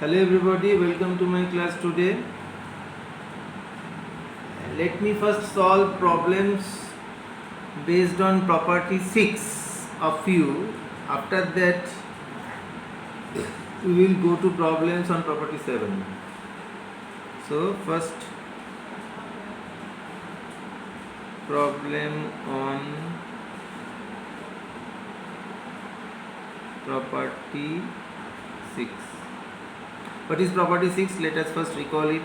Hello everybody, welcome to my class today. Let me first solve problems based on property 6 of U. After that we will go to problems on property 7. So first problem on property 6. What is property 6? Let us first recall it.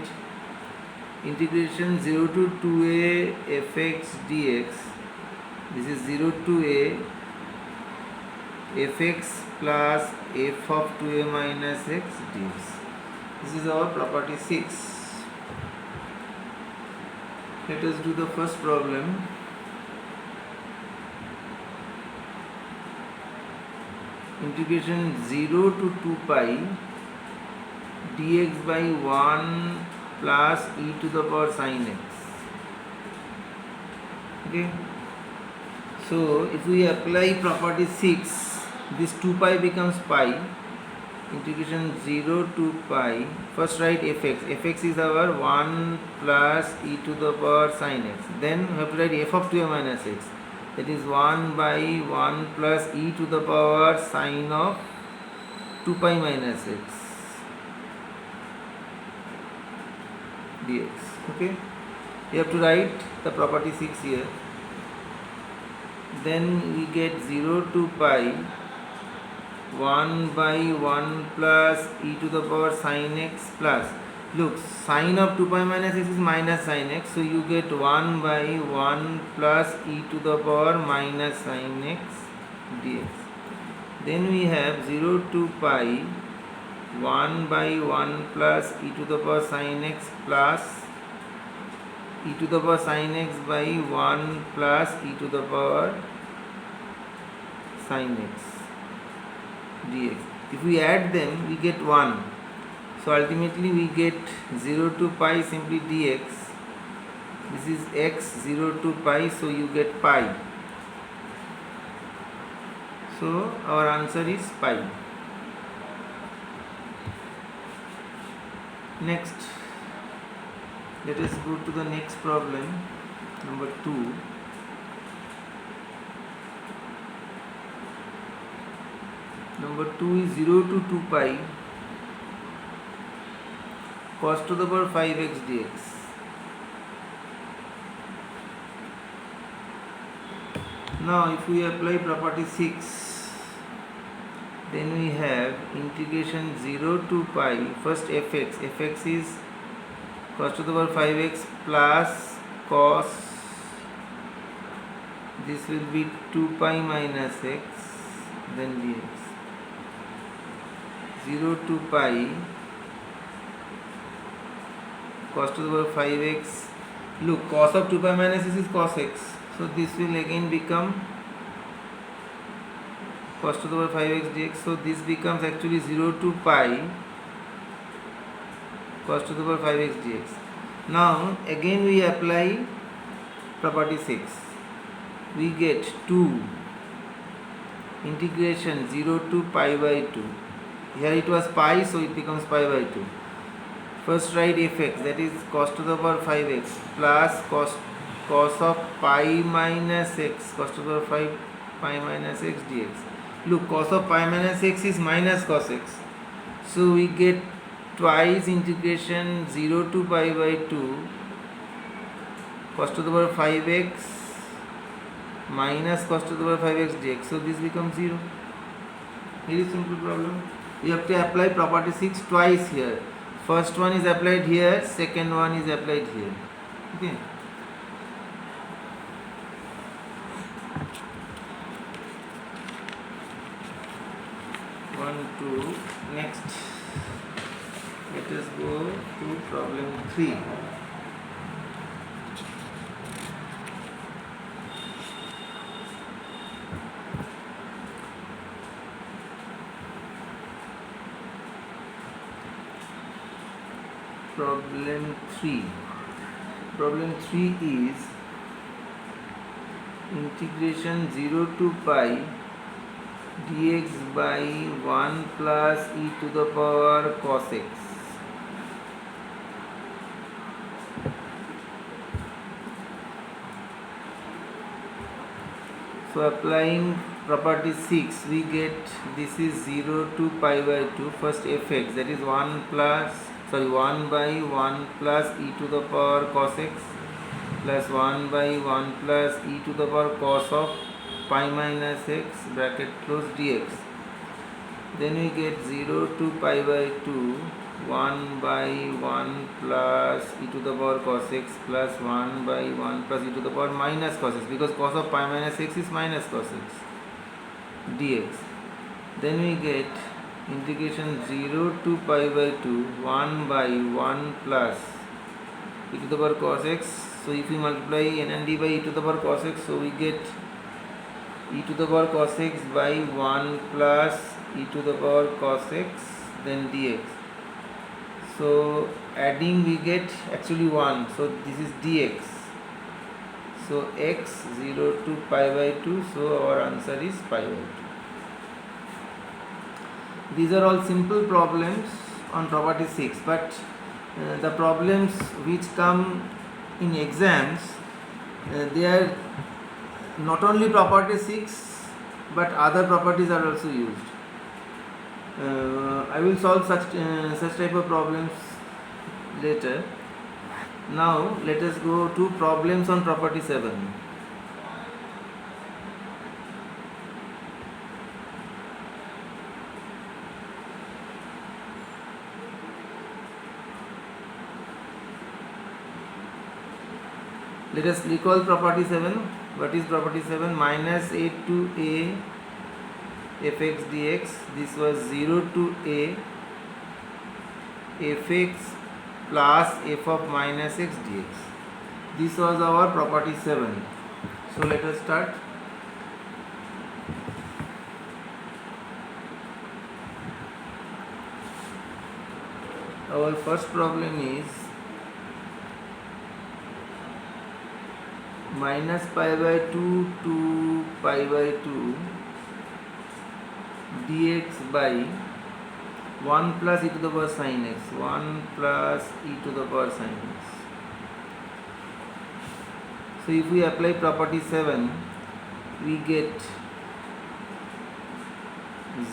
Integration 0 to 2a fx dx. This is 0 to a fx plus f of 2a minus x dx. This is our property 6. Let us do the first problem. Integration 0 to 2 pi dx by 1 plus e to the power sin x. Okay. So if we apply property 6, this 2 pi becomes pi. Integration 0 to pi. First write fx. Fx is our 1 plus e to the power sin x. Then we have to write f of 2a minus x. That is 1 by 1 plus e to the power sin of 2 pi minus x dx. Okay. You have to write the property 6 here. Then we get 0 to pi 1 by 1 plus e to the power sin x plus, look, sin of 2 pi minus x is minus sin x, so you get 1 by 1 plus e to the power minus sin x dx. Then we have 0 to pi 1 by 1 plus e to the power sin x plus e to the power sin x by 1 plus e to the power sin x dx. If we add them, we get 1. So ultimately we get 0 to pi simply dx. This is x 0 to pi, so you get pi. So our answer is pi. Next, let us go to the next problem, number 2. Number 2 is 0 to 2 pi cos to the power 5x dx. Now if we apply property 6, then we have integration 0 to pi, first fx. Fx is cos to the power 5x plus cos, this will be 2 pi minus x, then dx. 0 to pi cos to the power 5x, look, cos of 2 pi minus x is cos x, so this will again become cos to the power 5x dx, so this becomes actually 0 to pi cos to the power 5x dx. Now again we apply property 6, we get 2 integration 0 to pi by 2. Here it was pi, so it becomes pi by 2. First write fx, that is cos to the power 5x plus cos of pi minus x, cos to the power 5 pi minus x dx. Look, cos of pi minus x is minus cos x. So we get twice integration 0 to pi by 2 cos to the power 5x minus cos to the power 5x dx. So this becomes 0. Very simple problem. You have to apply property 6 twice here. First one is applied here, second one is applied here. Okay. One, two. Next, let us go to problem 3. Problem 3. Problem 3 is integration 0 to pi dx by 1 plus e to the power cos x. So applying property 6, we get this is 0 to pi by 2. First fx, that is 1 by 1 plus e to the power cos x plus 1 by 1 plus e to the power cos of pi minus x bracket close dx. Then we get 0 to pi by 2, 1 by 1 plus e to the power cos x plus 1 by 1 plus e to the power minus cos x, because cos of pi minus x is minus cos x dx. Then we get integration 0 to pi by 2, 1 by 1 plus e to the power cos x. So if we multiply n and d by e to the power cos x, so we get e to the power cos x by 1 plus e to the power cos x then dx. So adding we get actually 1, so this is dx. So x 0 to pi by 2, so our answer is pi by 2. These are all simple problems on property 6, but the problems which come in exams, they are not only property 6 but other properties are also used. I will solve such type of problems later. Now let us go to problems on property 7. Let us recall property 7. What is property 7? Minus a to a fx dx. This was 0 to a fx plus f of minus x dx. This was our property 7. So let us start. Our first problem is minus pi by 2 to pi by 2 dx by 1 plus e to the power sin x, 1 plus e to the power sin x. So if we apply property 7, we get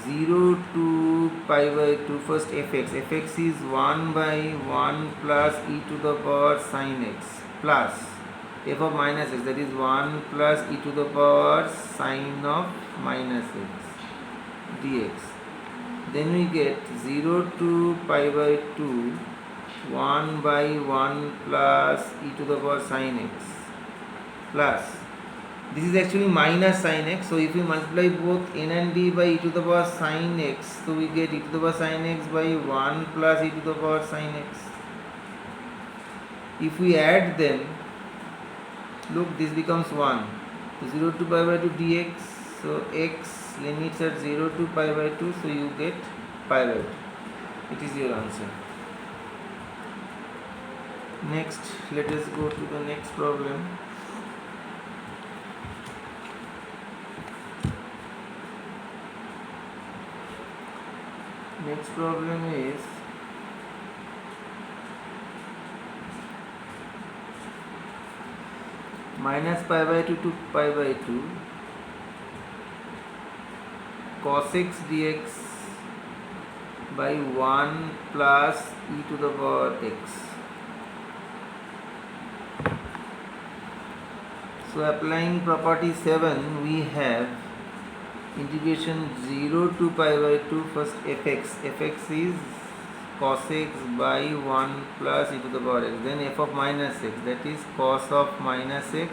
0 to pi by 2. First fx is 1 by 1 plus e to the power sin x plus f of minus x, that is 1 plus e to the power sin of minus x dx. Then we get 0 to pi by 2, 1 by 1 plus e to the power sin x plus, this is actually minus sin x, so if we multiply both n and d by e to the power sin x, so we get e to the power sin x by 1 plus e to the power sin x. If we add them, look, this becomes 1. So 0 to pi by 2 dx, so x limits at 0 to pi by 2, so you get pi by 2. It is your answer. Next, let us go to the next problem. Next problem is minus pi by 2 to pi by 2 cos x dx by 1 plus e to the power x. So applying property 7, we have integration 0 to pi by 2. First fx is cos x by 1 plus e to the power x, then f of minus x, that is cos of minus x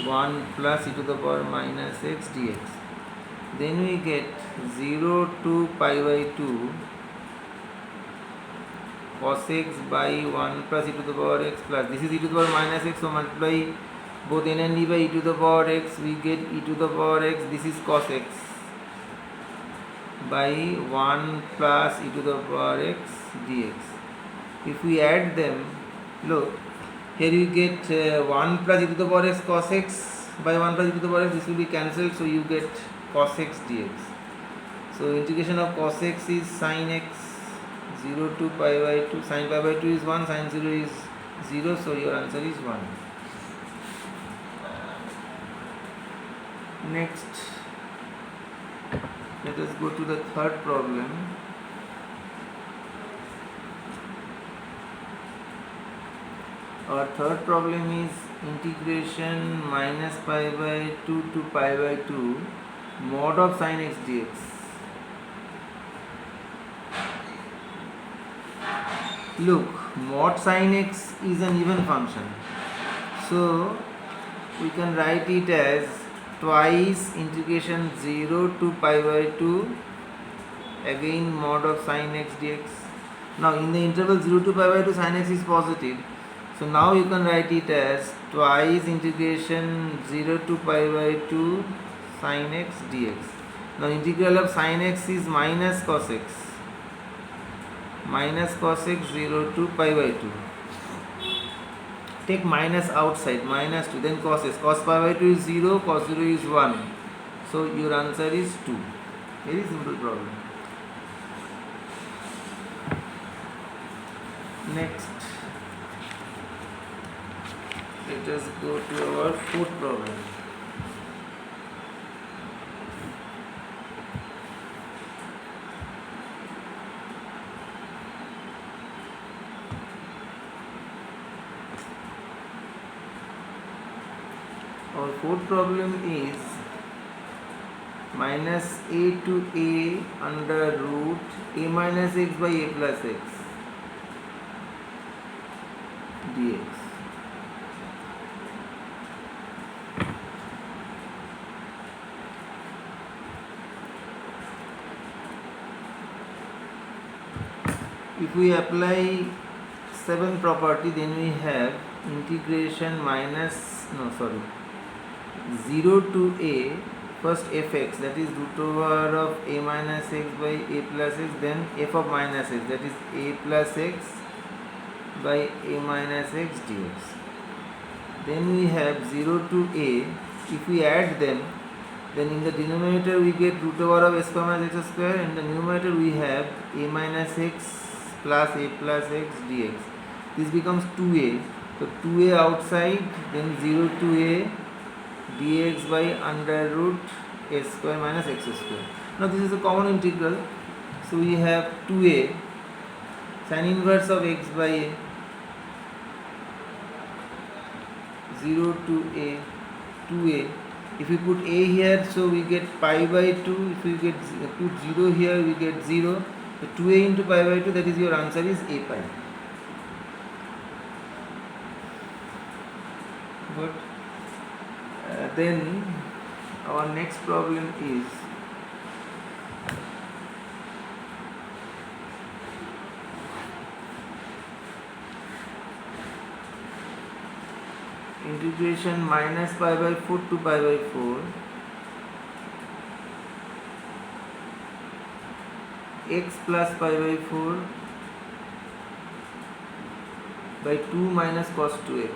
1 plus e to the power minus x dx. Then we get 0 to pi by 2 cos x by 1 plus e to the power x plus, this is e to the power minus x, so multiply both n and d by e to the power x, we get e to the power x, this is cos x by 1 plus e to the power x dx. If we add them, look, here you get 1 plus e to the power x cos x by 1 plus e to the power x, this will be cancelled, so you get cos x dx. So integration of cos x is sin x 0 to pi by 2. Sin pi by 2 is 1, sin 0 is 0, so your answer is 1. Next, let us go to the third problem. Our third problem is integration minus pi by 2 to pi by 2 mod of sin x dx. Look, mod sin x is an even function, so we can write it as twice integration 0 to pi by 2 again mod of sin x dx. Now in the interval 0 to pi by 2 sin x is positive, so now you can write it as twice integration 0 to pi by 2 sin x dx. Now integral of sin x is minus cos x 0 to pi by 2. Take minus outside, minus 2, then cos s. Cos pi by 2 is 0, cos 0 is 1. So your answer is 2. Very simple problem. Next, let us go to our fourth problem. Our fourth problem is minus a to a under root a minus x by a plus x dx. If we apply 7 property, then we have integration 0 to a, first fx, that is root over of a minus x by a plus x, then f of minus x, that is a plus x by a minus x dx. Then we have 0 to a. If we add them, then in the denominator we get root over of a square minus x square, and in the numerator we have a minus x plus a plus x dx. This becomes 2a. So 2a outside, then 0 to a dx by under root a square minus x square. Now this is a common integral. So we have 2a sin inverse of x by a, 0 to a, 2a. If we put a here, so we get pi by 2. If we put 0 here, we get 0. So 2a into pi by 2, that is your answer is a pi. Good. Then our next problem is integration minus pi by 4 to pi by 4 x plus pi by 4 by 2 minus cos 2x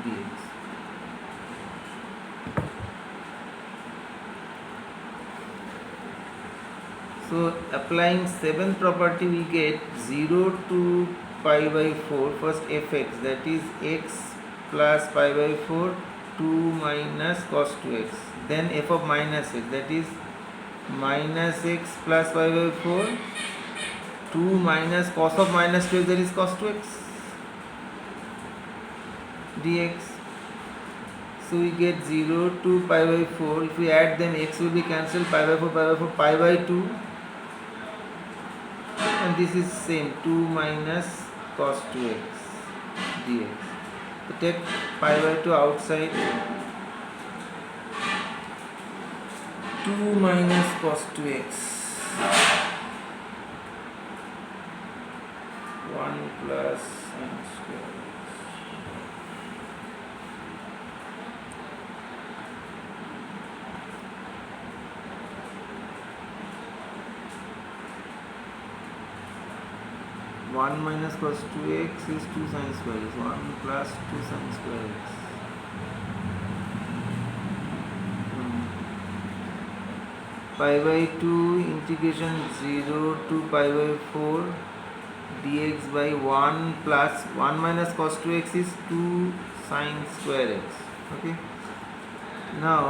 dx. So applying 7th property, we get 0 to pi by 4, first fx, that is x plus pi by 4, 2 minus cos 2x, then f of minus x, that is minus x plus pi by 4, 2 minus cos of minus 2x, that is cos 2x dx. So we get 0 to pi by 4. If we add them, x will be cancelled, pi by 4, pi by 2, and this is same, 2 minus cos 2x dx. So take pi by 2 outside, 2 minus cos 2x, 1 plus sin square. 1 minus cos 2x is 2 sin square x. 1 plus 2 sin square x. pi by 2 integration 0 to pi by 4 dx by 1 plus 1 minus cos 2x is 2 sin square x. Okay, now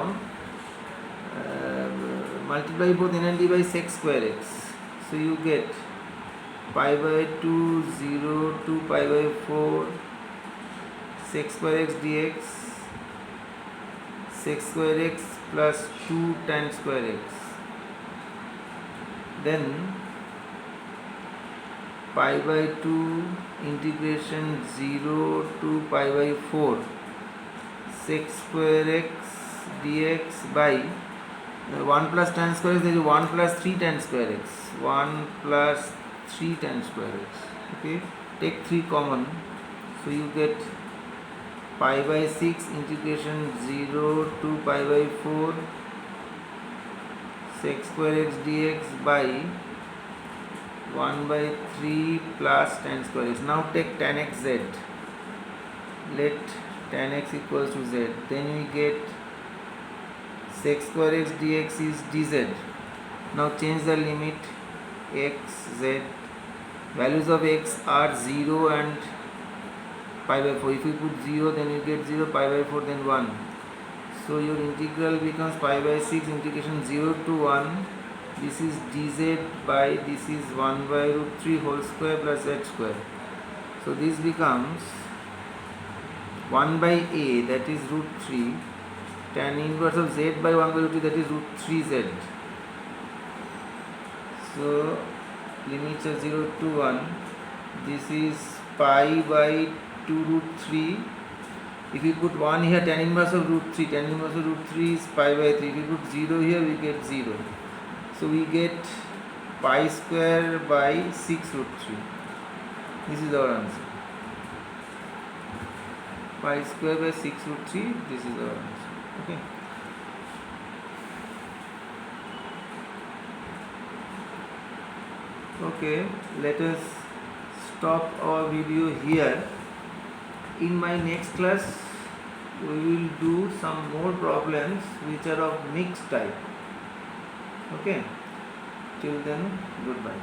multiply both n and d by sec square x, so you get pi by 2 0 to pi by 4 sec square x dx sec square x plus 2 tan square x, then pi by 2 integration 0 to pi by 4 sec square x dx by 1 plus tan square x, there is 1 plus 3 tan square x, 1 plus 3 tan square x. Okay, take 3 common, so you get pi by 6 integration 0 to pi by 4 sec square x dx by 1 by 3 plus tan square x. Now take tan x z, let tan x equals to z, then we get sec square x dx is dz. Now change the limit x z, values of x are 0 and pi by 4. If you put 0, then you get 0, pi by 4 then 1. So your integral becomes pi by 6 integration 0 to 1. This is dz by this is 1 by root 3 whole square plus z square. So this becomes 1 by a, that is root 3, tan inverse of z by 1 by root 3, that is root 3z. So limits are 0 to 1. This is pi by 2 root 3. If you put 1 here, tan inverse of root 3, tan inverse of root 3 is pi by 3. If you put 0 here, we get 0. So we get pi square by 6 root 3. This is our answer. Pi square by 6 root 3, this is our answer. Okay. Okay, let us stop our video here. In my next class, we will do some more problems which are of mixed type. Okay, till then, goodbye.